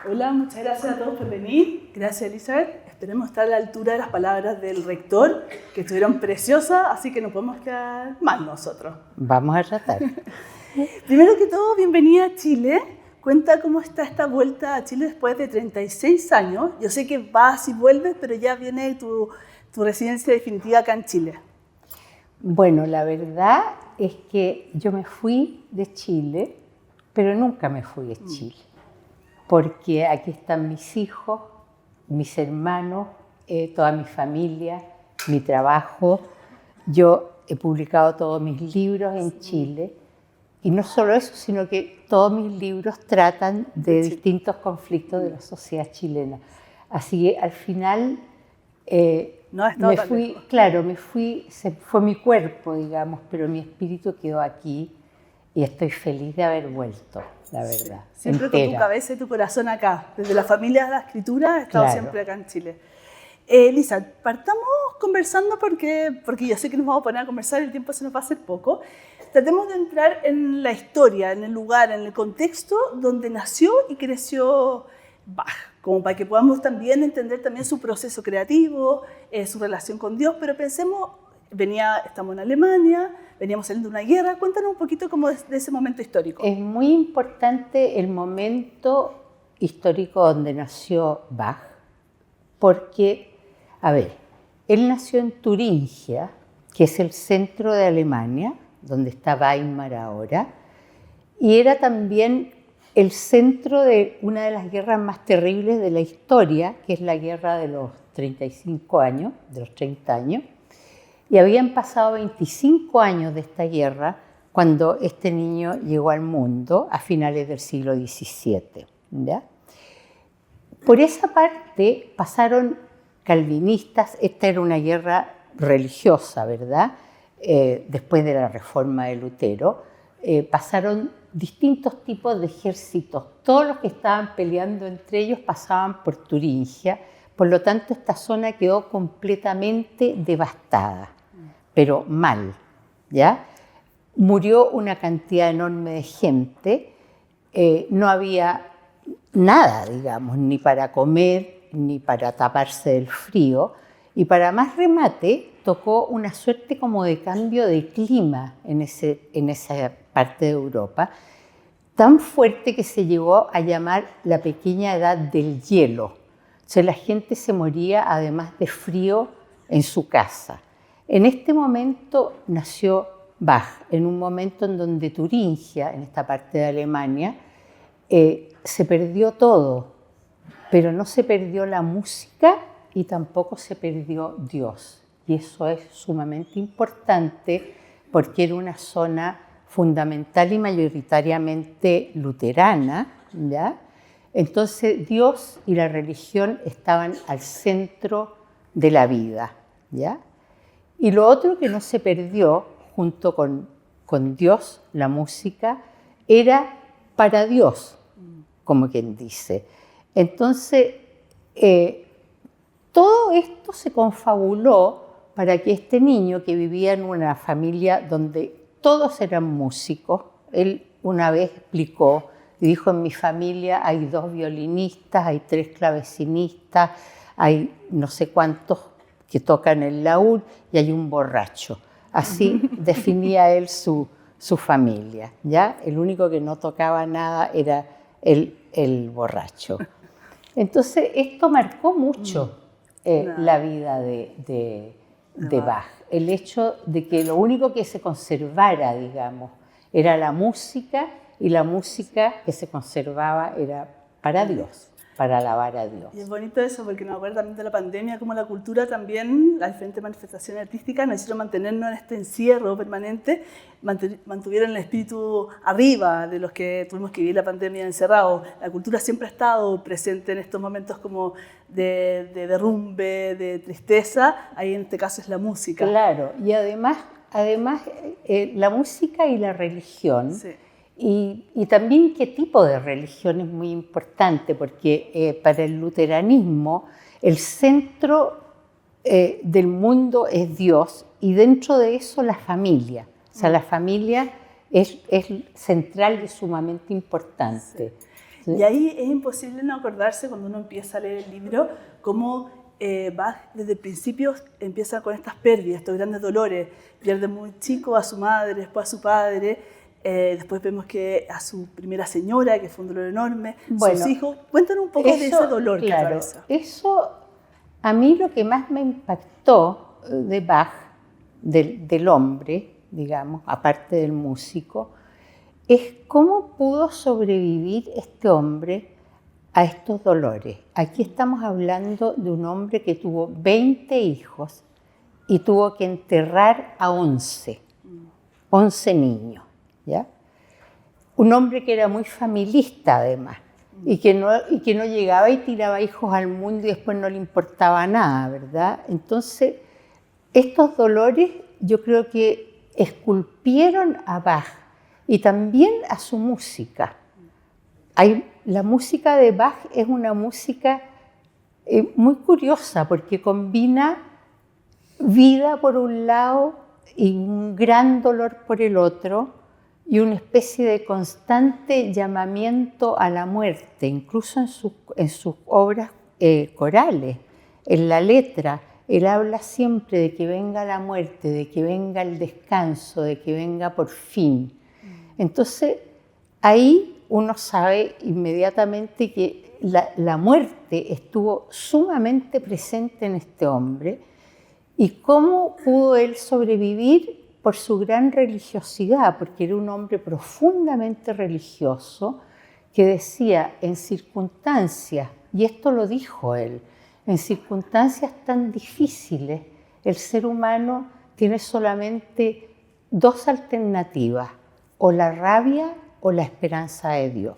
Hola, muchas gracias a todos por venir. Gracias, Elizabeth. Esperemos estar a la altura de las palabras del rector, que estuvieron preciosas, así que no podemos quedar mal nosotros. Vamos a tratar. Primero que todo, bienvenida a Chile. Cuenta cómo está esta vuelta a Chile después de 36 años. Yo sé que vas y vuelves, pero ya viene tu residencia definitiva acá en Chile. Bueno, la verdad es que yo me fui de Chile, pero nunca me fui de Chile. Porque aquí están mis hijos, mis hermanos, toda mi familia, mi trabajo. Yo he publicado todos mis libros en Chile. Y no solo eso, sino que todos mis libros tratan de distintos conflictos de la sociedad chilena. Así que al final me fui, claro, se fue mi cuerpo, digamos, pero mi espíritu quedó aquí y estoy feliz de haber vuelto, la verdad. Siempre entera. Con tu cabeza y tu corazón acá. Desde la familia de la escritura he estado siempre acá en Chile. Lisa, partamos conversando porque yo sé que nos vamos a poner a conversar, el tiempo se nos va a hacer poco. Tratemos de entrar en la historia, en el lugar, en el contexto donde nació y creció Bach, como para que podamos también entender también su proceso creativo, su relación con Dios, pero pensemos, estamos en Alemania, veníamos saliendo de una guerra, cuéntanos un poquito como de ese momento histórico. Es muy importante el momento histórico donde nació Bach, porque, a ver, él nació en Turingia, que es el centro de Alemania, donde está Weimar ahora, y era también el centro de una de las guerras más terribles de la historia, que es la guerra de los 35 años, de los 30 años, y habían pasado 25 años de esta guerra cuando este niño llegó al mundo a finales del siglo XVII. ¿Ya? Por esa parte pasaron calvinistas, esta era una guerra religiosa, ¿verdad? Después de la reforma de Lutero, pasaron distintos tipos de ejércitos. Todos los que estaban peleando entre ellos pasaban por Turingia, por lo tanto esta zona quedó completamente devastada, pero mal, ¿ya? Murió una cantidad enorme de gente, no había nada, digamos, ni para comer, ni para taparse del frío, y para más remate tocó una suerte como de cambio de clima en esa parte de Europa, tan fuerte que se llegó a llamar la pequeña edad del hielo. O sea, la gente se moría además de frío en su casa. En este momento nació Bach, en un momento en donde Turingia, en esta parte de Alemania, se perdió todo, pero no se perdió la música y tampoco se perdió Dios. Y eso es sumamente importante porque era una zona fundamental y mayoritariamente luterana, ¿ya? Entonces Dios y la religión estaban al centro de la vida, ¿ya? Y lo otro que no se perdió, junto con Dios, la música, era para Dios, como quien dice. Entonces, todo esto se confabuló para que este niño, que vivía en una familia donde todos eran músicos, él una vez explicó y dijo: en mi familia hay 2 violinistas, hay 3 clavecinistas, hay no sé cuántos que tocan el laúd y hay un borracho. Así definía él su familia, ¿ya? El único que no tocaba nada era el borracho. Entonces, esto marcó mucho la vida de Bach. El hecho de que lo único que se conservara, digamos, era la música, y la música que se conservaba era para Dios, para alabar a Dios. Y es bonito eso, porque nos acuerda también de la pandemia, como la cultura también, las diferentes manifestaciones artísticas nos hicieron mantenernos en este encierro permanente, mantuvieron el espíritu arriba de los que tuvimos que vivir la pandemia encerrados. La cultura siempre ha estado presente en estos momentos como de derrumbe, de tristeza, ahí en este caso es la música. Claro, y además la música y la religión. Sí. Y también qué tipo de religión es muy importante, porque para el luteranismo el centro del mundo es Dios, y dentro de eso la familia. O sea, la familia es central y sumamente importante. Sí. Sí. Y ahí es imposible no acordarse cuando uno empieza a leer el libro cómo Bach desde el principio empieza con estas pérdidas, estos grandes dolores. Pierde muy chico a su madre, después a su padre, después vemos que a su primera señora, que fue un dolor enorme, Bueno, sus hijos. Cuéntanos un poco de ese dolor que claro, atraviesa. Eso, a mí lo que más me impactó de Bach, del hombre, digamos, aparte del músico, es cómo pudo sobrevivir este hombre a estos dolores. Aquí estamos hablando de un hombre que tuvo 20 hijos y tuvo que enterrar a 11 niños, ¿ya? Un hombre que era muy familista además y que no llegaba y tiraba hijos al mundo y después no le importaba nada, ¿verdad? Entonces, estos dolores yo creo que esculpieron a Bach y también a su música. La música de Bach es una música muy curiosa porque combina vida por un lado y un gran dolor por el otro y una especie de constante llamamiento a la muerte, incluso en sus obras corales, en la letra. Él habla siempre de que venga la muerte, de que venga el descanso, de que venga por fin. Entonces, ahí uno sabe inmediatamente que la muerte estuvo sumamente presente en este hombre y cómo pudo él sobrevivir por su gran religiosidad, porque era un hombre profundamente religioso que decía en circunstancias, y esto lo dijo él, en circunstancias tan difíciles el ser humano tiene solamente dos alternativas, o la rabia o la esperanza de Dios.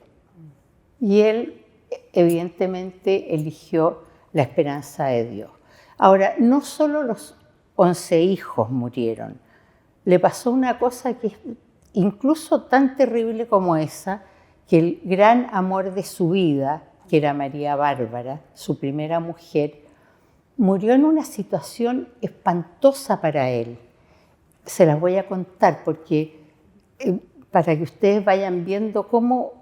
Y él evidentemente eligió la esperanza de Dios. Ahora, no solo los 11 hijos murieron, le pasó una cosa que es incluso tan terrible como esa, que el gran amor de su vida, que era María Bárbara, su primera mujer, murió en una situación espantosa para él. Se las voy a contar porque para que ustedes vayan viendo cómo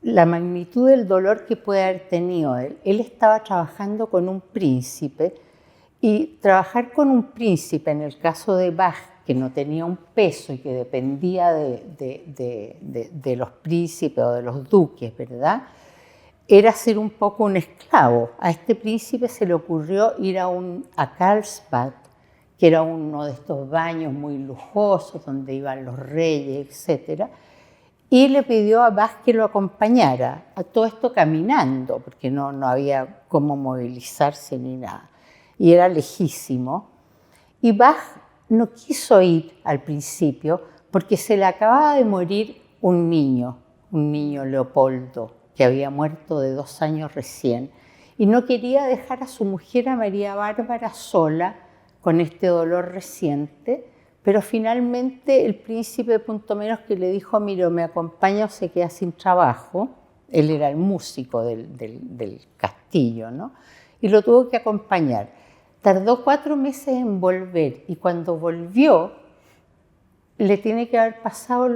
la magnitud del dolor que puede haber tenido él. Él estaba trabajando con un príncipe y trabajar con un príncipe, en el caso de Bach, que no tenía un peso y que dependía de los príncipes o de los duques, ¿verdad? Era ser un poco un esclavo. A este príncipe se le ocurrió ir a Karlsbad, que era uno de estos baños muy lujosos donde iban los reyes, etc. Y le pidió a Bach que lo acompañara, a todo esto caminando, porque no había cómo movilizarse ni nada. Y era lejísimo. Y Bach no quiso ir al principio porque se le acababa de morir un niño Leopoldo, que había muerto de 2 años recién. Y no quería dejar a su mujer, a María Bárbara, sola con este dolor reciente, pero finalmente el príncipe, punto menos, que le dijo: mira, me acompaña o se queda sin trabajo. Él era el músico del castillo, ¿no? Y lo tuvo que acompañar. Tardó 4 meses en volver y cuando volvió le pasó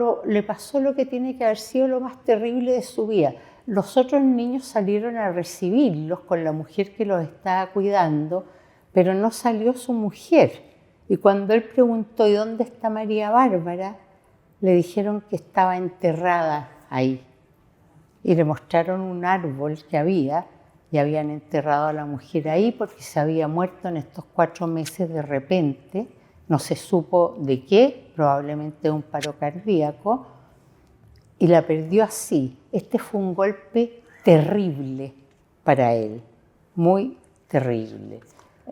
lo que tiene que haber sido lo más terrible de su vida. Los otros niños salieron a recibirlos con la mujer que los estaba cuidando, pero no salió su mujer. Y cuando él preguntó: ¿y dónde está María Bárbara?, le dijeron que estaba enterrada ahí. Y le mostraron un árbol que había, y habían enterrado a la mujer ahí porque se había muerto en estos 4 meses de repente. No se supo de qué, probablemente de un paro cardíaco, y la perdió así. Este fue un golpe terrible para él, muy terrible.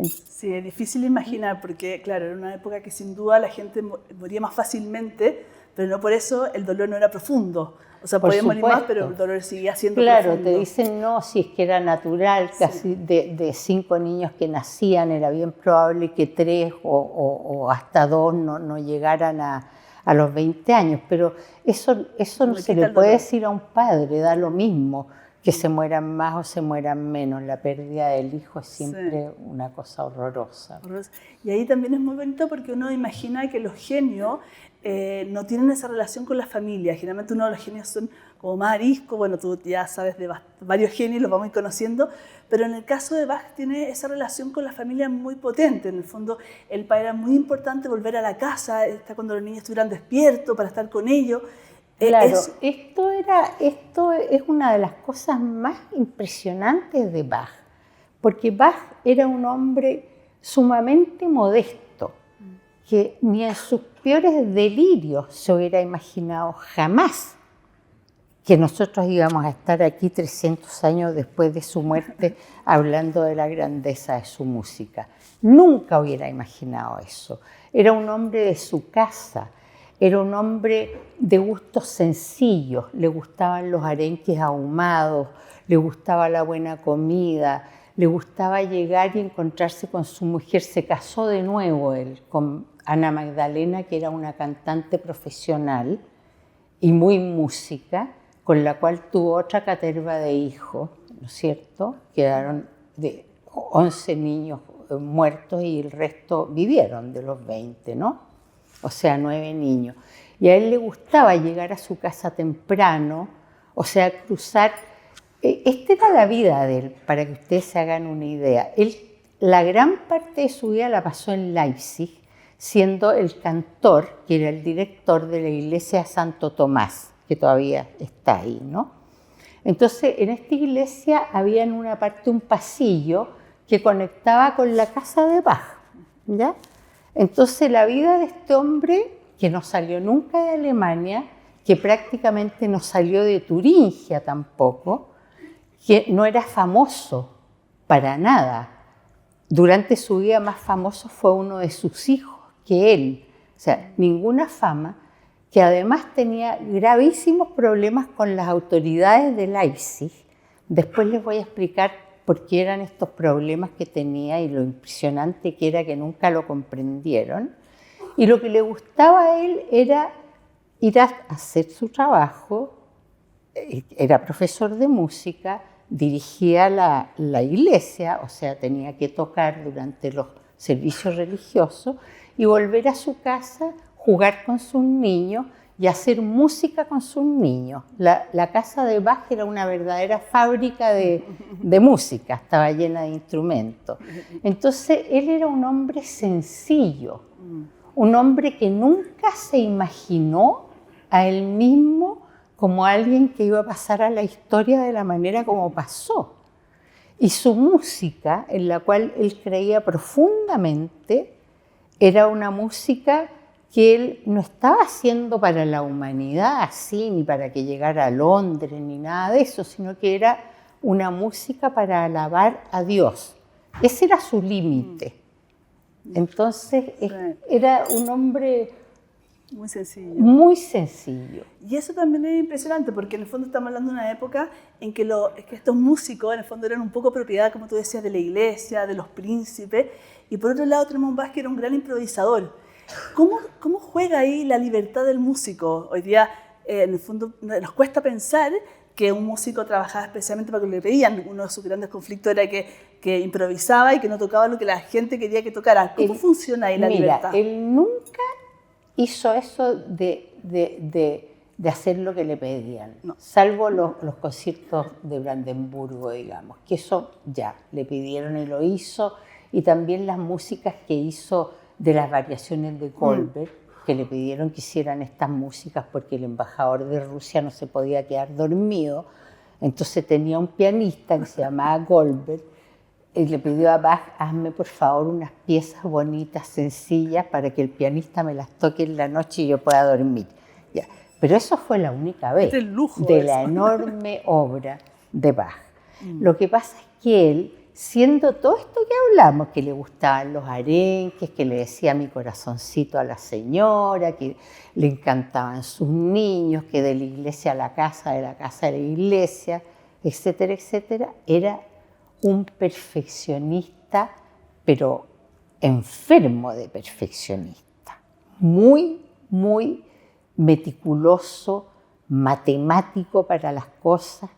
Sí, es difícil de imaginar porque, claro, era una época que sin duda la gente moría más fácilmente, pero no por eso el dolor no era profundo. O sea, podía morir más, pero el dolor seguía siendo profundo. Claro, te dicen no, si es que era natural, casi de 5 niños que nacían, era bien probable que 3 o hasta 2 no llegaran a los 20 años, pero eso no se le puede decir a un padre, da lo mismo que se mueran más o se mueran menos. La pérdida del hijo es siempre una cosa horrorosa. Y ahí también es muy bonito porque uno imagina que los genios no tienen esa relación con la familia. Generalmente uno de los genios son como más arisco. Bueno, tú ya sabes de varios genios, los vamos a ir conociendo, pero en el caso de Bach tiene esa relación con la familia muy potente. En el fondo, el padre era muy importante volver a la casa, cuando los niños estuvieran despiertos para estar con ellos. Claro, esto es una de las cosas más impresionantes de Bach, porque Bach era un hombre sumamente modesto, que ni en sus peores delirios se hubiera imaginado jamás que nosotros íbamos a estar aquí 300 años después de su muerte hablando de la grandeza de su música. Nunca hubiera imaginado eso. Era un hombre de su casa. Era un hombre de gustos sencillos, le gustaban los arenques ahumados, le gustaba la buena comida, le gustaba llegar y encontrarse con su mujer. Se casó de nuevo él con Ana Magdalena, que era una cantante profesional y muy música, con la cual tuvo otra caterva de hijos, ¿no es cierto? Quedaron de 11 niños muertos y el resto vivieron de los 20, ¿no? O sea, 9 niños. Y a él le gustaba llegar a su casa temprano, o sea, cruzar. Esta era la vida de él, para que ustedes se hagan una idea. Él, la gran parte de su vida la pasó en Leipzig, siendo el cantor, que era el director de la iglesia de Santo Tomás, que todavía está ahí, ¿no? Entonces, en esta iglesia había en una parte un pasillo que conectaba con la casa de Bach, ¿ya? Entonces la vida de este hombre, que no salió nunca de Alemania, que prácticamente no salió de Turingia tampoco, que no era famoso para nada. Durante su vida más famoso fue uno de sus hijos que él. O sea, ninguna fama, que además tenía gravísimos problemas con las autoridades de Leipzig. Después les voy a explicar por qué eran estos problemas que tenía y lo impresionante que era que nunca lo comprendieron. Y lo que le gustaba a él era ir a hacer su trabajo. Era profesor de música, dirigía la iglesia, o sea, tenía que tocar durante los servicios religiosos y volver a su casa, jugar con sus niños y hacer música con sus niños. La casa de Bach era una verdadera fábrica de música, estaba llena de instrumentos. Entonces, él era un hombre sencillo, un hombre que nunca se imaginó a él mismo como alguien que iba a pasar a la historia de la manera como pasó. Y su música, en la cual él creía profundamente, era una música que él no estaba haciendo para la humanidad así, ni para que llegara a Londres, ni nada de eso, sino que era una música para alabar a Dios. Ese era su límite. Entonces, era un hombre muy sencillo. Muy sencillo. Y eso también es impresionante, porque en el fondo estamos hablando de una época en que, estos músicos en el fondo eran un poco propiedad, como tú decías, de la iglesia, de los príncipes, y por otro lado tenemos un Bach que era un gran improvisador. ¿Cómo juega ahí la libertad del músico? Hoy día, en el fondo, nos cuesta pensar que un músico trabajaba especialmente para que le pedían. Uno de sus grandes conflictos era que improvisaba y que no tocaba lo que la gente quería que tocara. ¿Cómo funciona ahí la libertad? Él nunca hizo eso de hacer lo que le pedían, no. Salvo los conciertos de Brandenburgo, digamos, que eso ya le pidieron y lo hizo, y también las músicas que hizo de las variaciones de Goldberg, que le pidieron que hicieran estas músicas porque el embajador de Rusia no se podía quedar dormido, entonces tenía un pianista que se llamaba Goldberg, y le pidió a Bach: hazme por favor unas piezas bonitas, sencillas, para que el pianista me las toque en la noche y yo pueda dormir. Ya. Pero eso fue la única vez de la enorme obra de Bach. Lo que pasa es que él, siendo todo esto que hablamos, que le gustaban los arenques, que le decía mi corazoncito a la señora, que le encantaban sus niños, que de la iglesia a la casa, de la casa a la iglesia, etcétera, etcétera, era un perfeccionista, pero enfermo de perfeccionista, muy, muy meticuloso, matemático para las cosas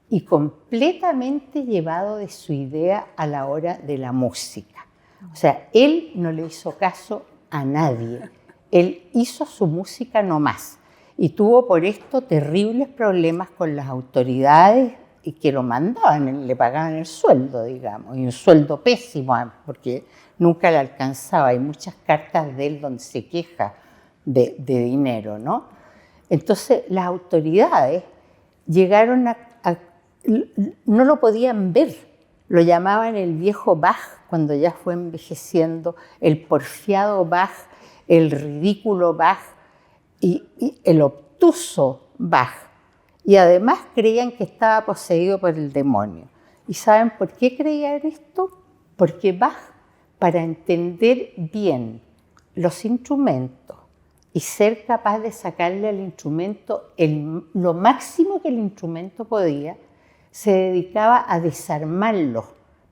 y completamente llevado de su idea a la hora de la música. O sea, él no le hizo caso a nadie, él hizo su música nomás. y tuvo por esto terribles problemas con las autoridades y que lo mandaban, le pagaban el sueldo, digamos, y un sueldo pésimo, porque nunca le alcanzaba. Hay muchas cartas de él donde se queja de dinero, ¿no? Entonces las autoridades llegaron no lo podían ver, lo llamaban el viejo Bach cuando ya fue envejeciendo, el porfiado Bach, el ridículo Bach y el obtuso Bach. Y además creían que estaba poseído por el demonio. ¿Y saben por qué creían esto? Porque Bach, para entender bien los instrumentos y ser capaz de sacarle al instrumento lo máximo que el instrumento podía, se dedicaba a desarmarlo.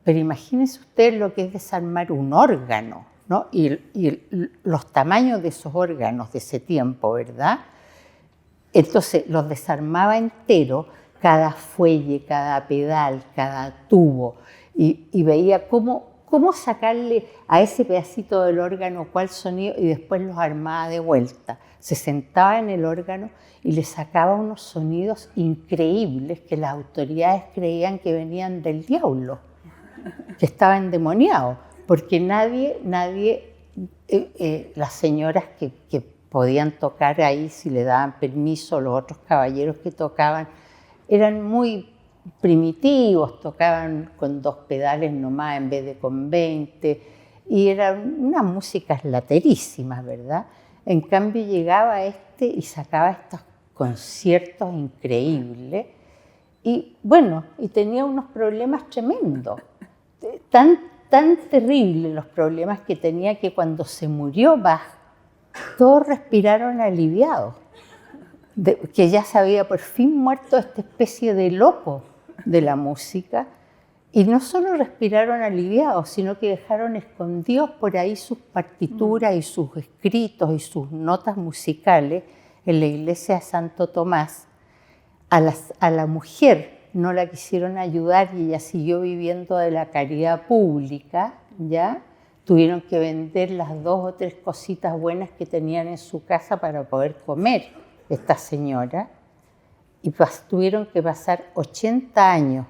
Pero imagínense ustedes lo que es desarmar un órgano, ¿no? Y los tamaños de esos órganos de ese tiempo, ¿verdad? Entonces los desarmaba entero, cada fuelle, cada pedal, cada tubo, y veía cómo sacarle a ese pedacito del órgano cuál sonido, y después los armaba de vuelta. Se sentaba en el órgano y le sacaba unos sonidos increíbles que las autoridades creían que venían del diablo, que estaba endemoniado, porque nadie las señoras que podían tocar ahí, si le daban permiso, los otros caballeros que tocaban, eran muy primitivos, tocaban con 2 pedales nomás en vez de con 20, y eran unas músicas laterísimas, ¿verdad? En cambio llegaba y sacaba estos conciertos increíbles, y bueno, y tenía unos problemas tremendos, tan terribles los problemas que tenía que cuando se murió Bach, todos respiraron aliviados, que ya se había por fin muerto esta especie de loco de la música, y no solo respiraron aliviados, sino que dejaron escondidos por ahí sus partituras y sus escritos y sus notas musicales en la iglesia de Santo Tomás. A la mujer no la quisieron ayudar y ella siguió viviendo de la caridad pública, ¿ya? Tuvieron que vender las 2 o 3 cositas buenas que tenían en su casa para poder comer esta señora, y tuvieron que pasar 80 años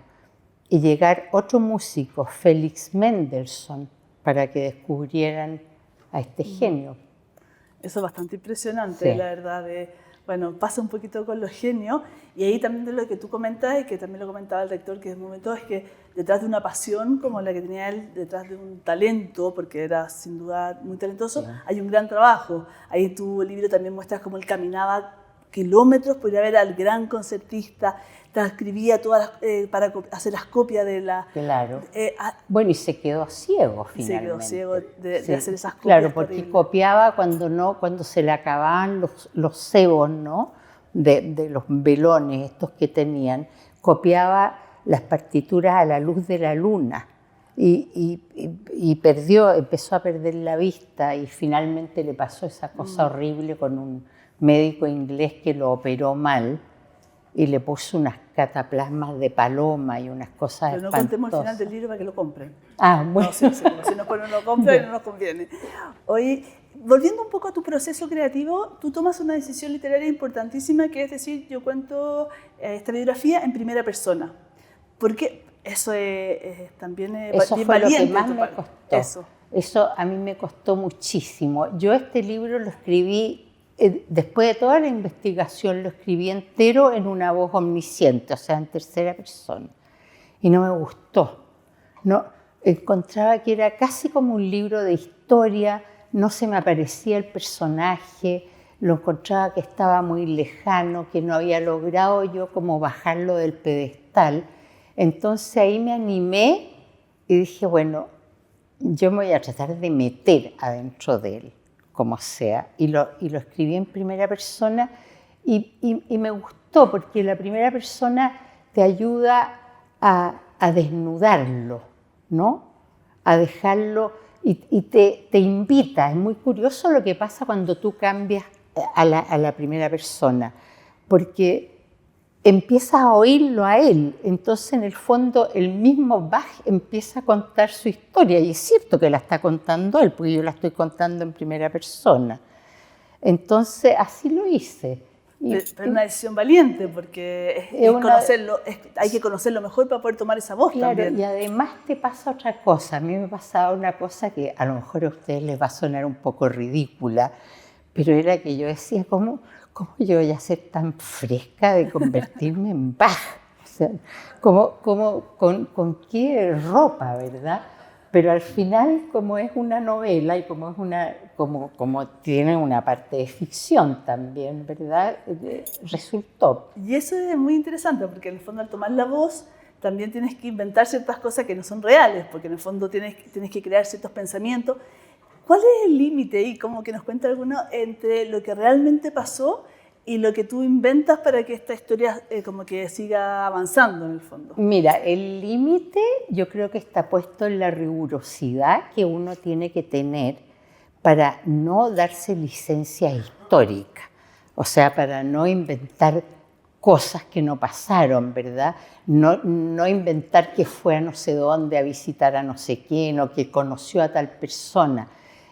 y llegar otro músico, Félix Mendelssohn, para que descubrieran a este genio. Eso es bastante impresionante, sí. La verdad. Bueno, pasa un poquito con los genios, y ahí también de lo que tú comentas, y que también lo comentaba el rector, que en un momento es que detrás de una pasión como la que tenía él, detrás de un talento, porque era sin duda muy talentoso, sí, hay un gran trabajo. Ahí en tu libro también muestras cómo él caminaba kilómetros por ir a ver al gran concertista, transcribía todas para hacer las copias de la... Claro. Bueno, y se quedó ciego finalmente. Se quedó ciego de hacer esas copias. Claro, porque terribles. Copiaba cuando se le acababan los cebos, ¿no? De los velones estos que tenían, copiaba las partituras a la luz de la luna y empezó a perder la vista, y finalmente le pasó esa cosa horrible con un médico inglés que lo operó mal y le puso unas cataplasmas de paloma y unas cosas espantosas. Pero no contemos el final del libro para que lo compren. Ah, bueno. No, si no lo compran, no nos conviene. Oye, volviendo un poco a tu proceso creativo, tú tomas una decisión literaria importantísima, que es decir, yo cuento esta biografía en primera persona. Porque eso también es eso bien fue valiente. Lo que más me costó. Eso a mí me costó muchísimo. Yo este libro lo escribí, después de toda la investigación, lo escribí entero en una voz omnisciente, o sea, en tercera persona. Y no me gustó. No, encontraba que era casi como un libro de historia, no se me aparecía el personaje, lo encontraba que estaba muy lejano, que no había logrado yo como bajarlo del pedestal. Entonces ahí me animé y dije, bueno, yo me voy a tratar de meter adentro de él, como sea, y lo escribí en primera persona, y me gustó, porque la primera persona te ayuda a desnudarlo, ¿no? A dejarlo, y te invita. Es muy curioso lo que pasa cuando tú cambias a la primera persona, porque empiezas a oírlo a él. Entonces, en el fondo, el mismo Bach empieza a contar su historia, y es cierto que la está contando él, porque yo la estoy contando en primera persona. Entonces, así lo hice. Pero una decisión valiente, porque hay que conocerlo mejor para poder tomar esa voz también. Y además te pasa otra cosa. A mí me pasaba una cosa que a lo mejor a ustedes les va a sonar un poco ridícula, pero era que yo decía, ¿cómo yo voy a ser tan fresca de convertirme en Bach? O sea, ¿con qué ropa, verdad? Pero al final, como es una novela y como tiene una parte de ficción también, ¿verdad? Resultó. Y eso es muy interesante, porque en el fondo al tomar la voz también tienes que inventar ciertas cosas que no son reales, porque en el fondo tienes que crear ciertos pensamientos. ¿Cuál es el límite, y como que nos cuenta alguno, entre lo que realmente pasó y lo que tú inventas para que esta historia como que siga avanzando en el fondo? Mira, el límite yo creo que está puesto en la rigurosidad que uno tiene que tener para no darse licencia histórica, o sea, para no inventar cosas que no pasaron, ¿verdad? No inventar que fue a no sé dónde a visitar a no sé quién o que conoció a tal persona.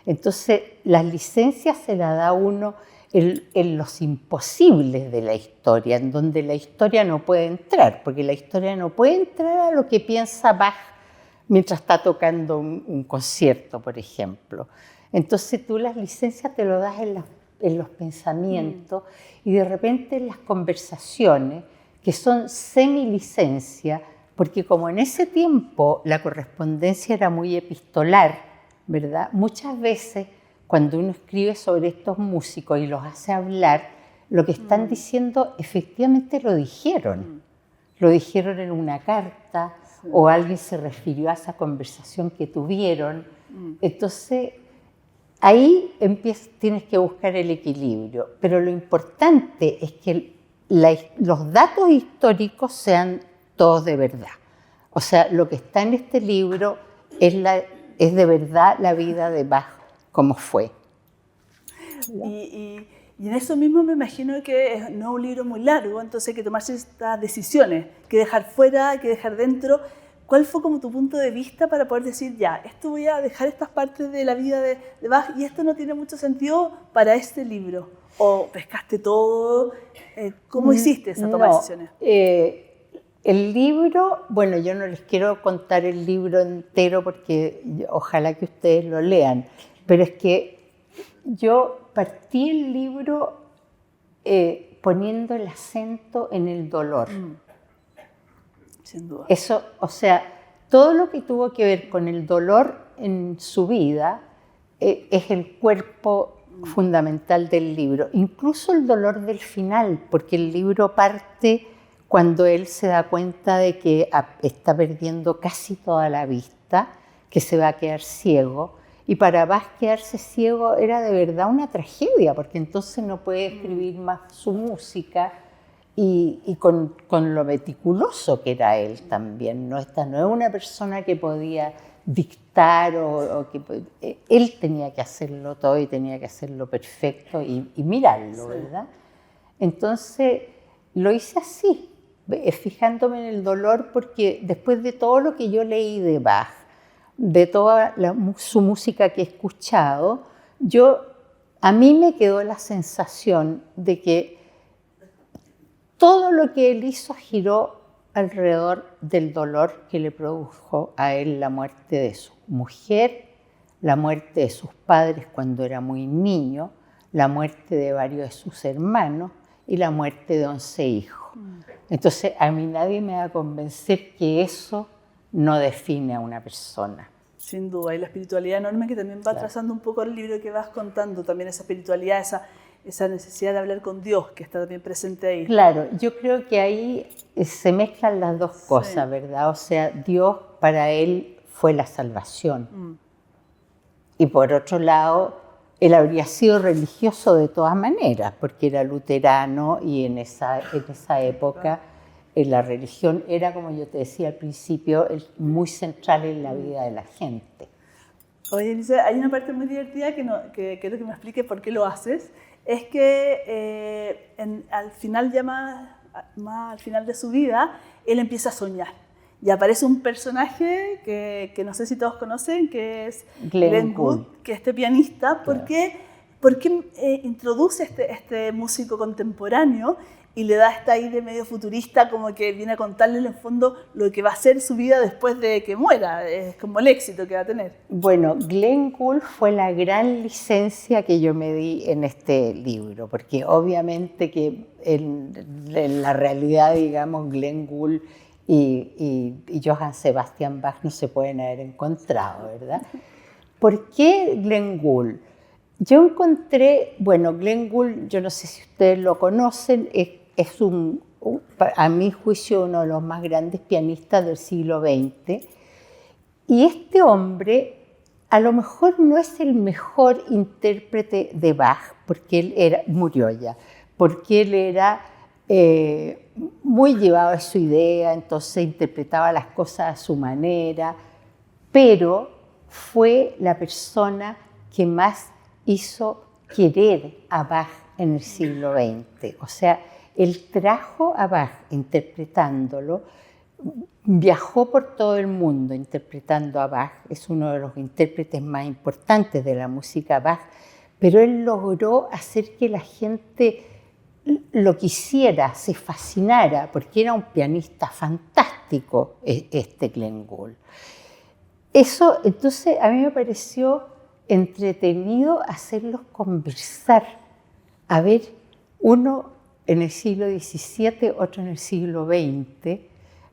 Entonces, las licencias se las da uno en los imposibles de la historia, en donde la historia no puede entrar, porque la historia no puede entrar a lo que piensa Bach mientras está tocando un concierto, por ejemplo. Entonces tú las licencias te lo das en los pensamientos y de repente en las conversaciones, que son semilicencia, porque como en ese tiempo la correspondencia era muy epistolar, ¿verdad? Muchas veces cuando uno escribe sobre estos músicos y los hace hablar, lo que están diciendo efectivamente lo dijeron. Lo dijeron en una carta o alguien se refirió a esa conversación que tuvieron. Entonces, ahí tienes que buscar el equilibrio. Pero lo importante es que los datos históricos sean todos de verdad. O sea, lo que está en este libro es de verdad la vida de Bach como fue. Y en eso mismo me imagino que no es un libro muy largo, entonces hay que tomarse estas decisiones, que dejar fuera, que dejar dentro. ¿Cuál fue como tu punto de vista para poder decir, ya, esto voy a dejar estas partes de la vida de Bach y esto no tiene mucho sentido para este libro? ¿O pescaste todo? ¿Cómo hiciste esa toma de decisiones? El libro, bueno, yo no les quiero contar el libro entero porque ojalá que ustedes lo lean, pero es que yo partí el libro poniendo el acento en el dolor. Sin duda. Eso, o sea, todo lo que tuvo que ver con el dolor en su vida es el cuerpo fundamental del libro. Incluso el dolor del final, porque el libro parte cuando él se da cuenta de que está perdiendo casi toda la vista, que se va a quedar ciego. Y para Bach quedarse ciego era de verdad una tragedia, porque entonces no puede escribir más su música y con lo meticuloso que era él también. ¿No? Esta no es una persona que podía dictar él tenía que hacerlo todo y tenía que hacerlo perfecto y mirarlo, ¿verdad? Entonces lo hice así, fijándome en el dolor, porque después de todo lo que yo leí de Bach, de toda su música que he escuchado, a mí me quedó la sensación de que todo lo que él hizo giró alrededor del dolor que le produjo a él la muerte de su mujer, la muerte de sus padres cuando era muy niño, la muerte de varios de sus hermanos y la muerte de 11 hijos. Entonces, a mí nadie me va a convencer que eso no define a una persona. Sin duda, y la espiritualidad enorme que también va trazando un poco el libro que vas contando, también esa espiritualidad, esa necesidad de hablar con Dios que está también presente ahí. Claro, yo creo que ahí se mezclan las dos cosas, ¿verdad? O sea, Dios para él fue la salvación. Y por otro lado, él habría sido religioso de todas maneras, porque era luterano y en esa época la religión era, como yo te decía al principio, muy central en la vida de la gente. Oye, Elisa, hay una parte muy divertida que quiero que me expliques por qué lo haces. Es que al final, más al final de su vida, él empieza a soñar. Y aparece un personaje que no sé si todos conocen, que es Glenn Gould, que es este pianista, porque ¿por qué introduce este músico contemporáneo y le da esta idea medio futurista, como que viene a contarle en el fondo lo que va a ser su vida después de que muera? Es como el éxito que va a tener. Bueno, Glenn Gould fue la gran licencia que yo me di en este libro, porque obviamente que en la realidad, digamos, Glenn Gould y Johann Sebastian Bach no se pueden haber encontrado, ¿verdad? ¿Por qué Glenn Gould? Yo encontré, bueno, Glenn Gould, yo no sé si ustedes lo conocen, es a mi juicio uno de los más grandes pianistas del siglo XX. Y este hombre a lo mejor no es el mejor intérprete de Bach, porque él murió ya, porque él era muy llevado a su idea, entonces interpretaba las cosas a su manera, pero fue la persona que más hizo querer a Bach en el siglo XX. O sea, él trajo a Bach interpretándolo, viajó por todo el mundo interpretando a Bach, es uno de los intérpretes más importantes de la música Bach, pero él logró hacer que la gente lo quisiera, se fascinara, porque era un pianista fantástico, este Glenn Gould. Eso, entonces, a mí me pareció entretenido hacerlos conversar, a ver, uno en el siglo XVII, otro en el siglo XX,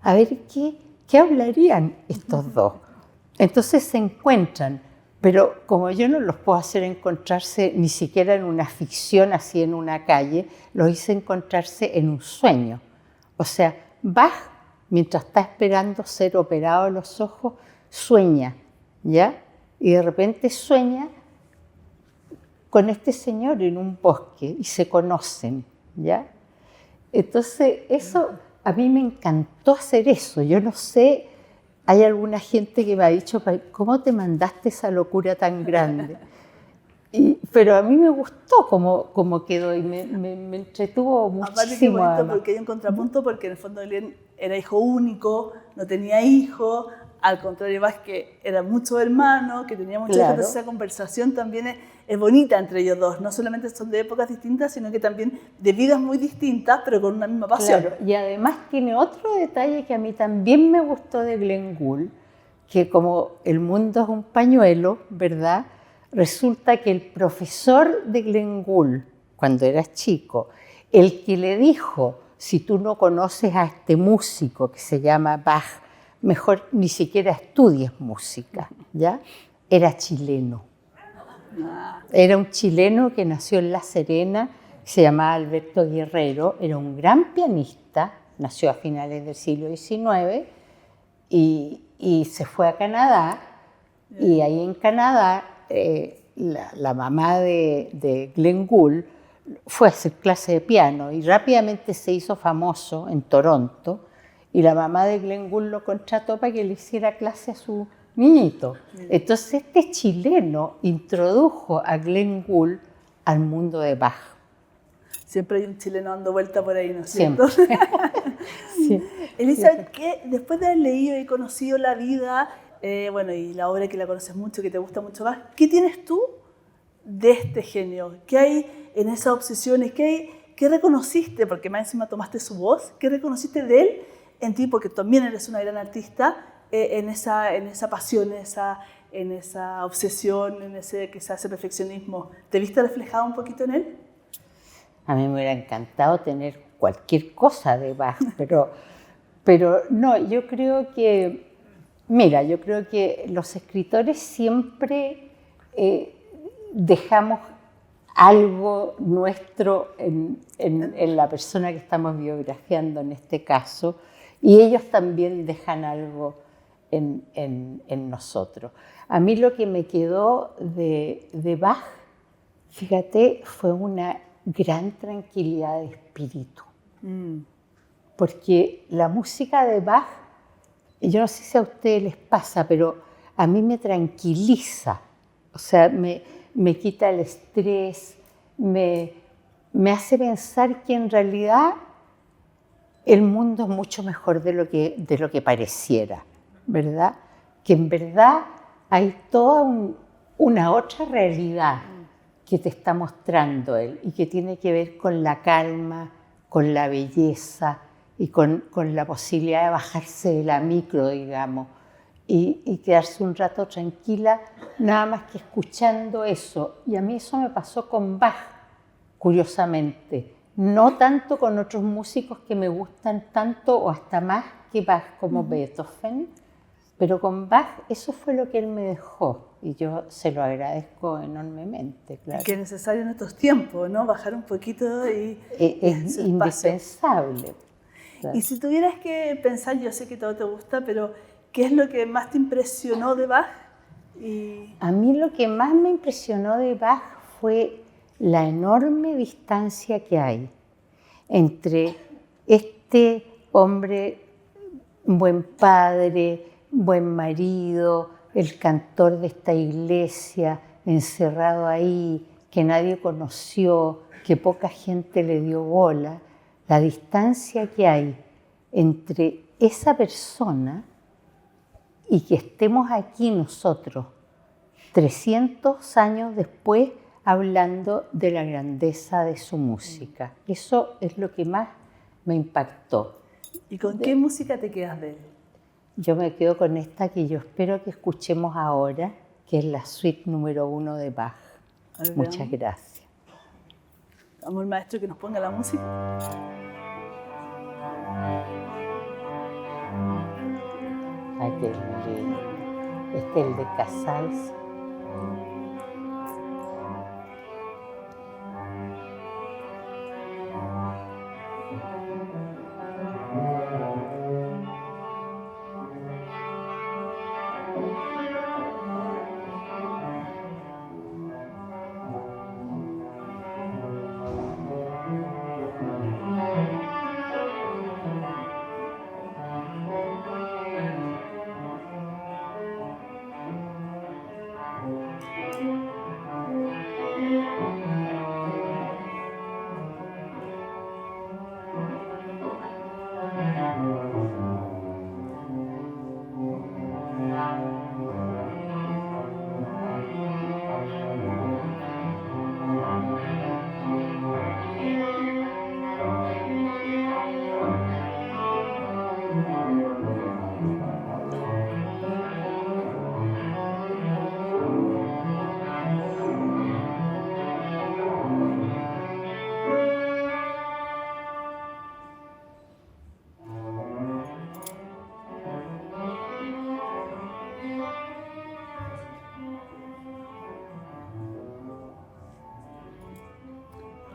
a ver qué hablarían estos dos. Entonces se encuentran, pero como yo no los puedo hacer encontrarse ni siquiera en una ficción así en una calle, los hice encontrarse en un sueño. O sea, Bach, mientras está esperando ser operado de los ojos, sueña, ¿ya? Y de repente sueña con este señor en un bosque y se conocen, ¿ya? Entonces, eso a mí me encantó hacer eso. Yo no sé, hay alguna gente que me ha dicho, ¿cómo te mandaste esa locura tan grande? Pero a mí me gustó cómo quedó y me entretuvo muchísimo. Aparte que bonito, porque hay un contrapunto, porque en el fondo Glenn era hijo único, no tenía hijos, al contrario Bach que era muchos hermanos, que tenía muchos hijos, entonces esa conversación también es bonita entre ellos dos, no solamente son de épocas distintas, sino que también de vidas muy distintas, pero con una misma pasión. Claro, y además tiene otro detalle que a mí también me gustó de Glenn Gould, que como el mundo es un pañuelo, ¿verdad? Resulta que el profesor de Glenn Gould, cuando era chico, el que le dijo, si tú no conoces a este músico que se llama Bach, mejor ni siquiera estudies música, ¿ya? Era chileno. Era un chileno que nació en La Serena, se llamaba Alberto Guerrero, era un gran pianista, nació a finales del siglo XIX y se fue a Canadá, y ahí en Canadá la mamá de Glenn Gould fue a hacer clase de piano y rápidamente se hizo famoso en Toronto, y la mamá de Glenn Gould lo contrató para que le hiciera clase a su niñito. Entonces este chileno introdujo a Glenn Gould al mundo de Bach. Siempre hay un chileno dando vuelta por ahí, ¿no es cierto? Siempre. Sí. Elizabeth, ¿qué, después de haber leído y conocido la vida, bueno, y la obra que la conoces mucho, que te gusta mucho más, ¿qué tienes tú de este genio? ¿Qué hay en esas obsesiones? ¿Qué reconociste? Porque más encima tomaste su voz. ¿Qué reconociste de él en ti? Porque también eres una gran artista, en esa pasión, en esa obsesión, en ese perfeccionismo. ¿Te viste reflejado un poquito en él? A mí me hubiera encantado tener cualquier cosa de Bach, pero no, yo creo que, mira, yo creo que los escritores siempre dejamos algo nuestro en la persona que estamos biografiando en este caso, y ellos también dejan algo en nosotros. A mí lo que me quedó de Bach, fíjate, fue una gran tranquilidad de espíritu. Porque la música de Bach, yo no sé si a ustedes les pasa, pero a mí me tranquiliza. O sea, me quita el estrés, me hace pensar que en realidad el mundo es mucho mejor de lo que pareciera, ¿verdad? Que en verdad hay toda una otra realidad que te está mostrando él y que tiene que ver con la calma, con la belleza y con la posibilidad de bajarse de la micro, digamos, y quedarse un rato tranquila, nada más que escuchando eso. Y a mí eso me pasó con Bach, curiosamente. No tanto con otros músicos que me gustan tanto o hasta más que Bach, como Beethoven, pero con Bach eso fue lo que él me dejó y yo se lo agradezco enormemente, claro. Y que es necesario en estos tiempos, ¿no? Bajar un poquito y es indispensable. Claro. Y si tuvieras que pensar, yo sé que todo te gusta, pero ¿qué es lo que más te impresionó de Bach? A mí lo que más me impresionó de Bach fue la enorme distancia que hay entre este hombre, buen padre, buen marido, el cantor de esta iglesia, encerrado ahí, que nadie conoció, que poca gente le dio bola, la distancia que hay entre esa persona y que estemos aquí nosotros, 300 años después, hablando de la grandeza de su música. Eso es lo que más me impactó. ¿Y con qué música te quedas de él? Yo me quedo con esta que yo espero que escuchemos ahora, que es la suite número 1 de Bach. Muchas gracias. Vamos al maestro que nos ponga la música. Ay, qué lindo. Este es el de Casals.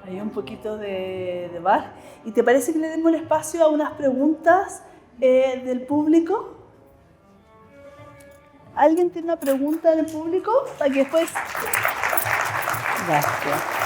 Hay un poquito de Bach. ¿Y te parece que le demos el espacio a unas preguntas del público? ¿Alguien tiene una pregunta del público? Para que después... Gracias.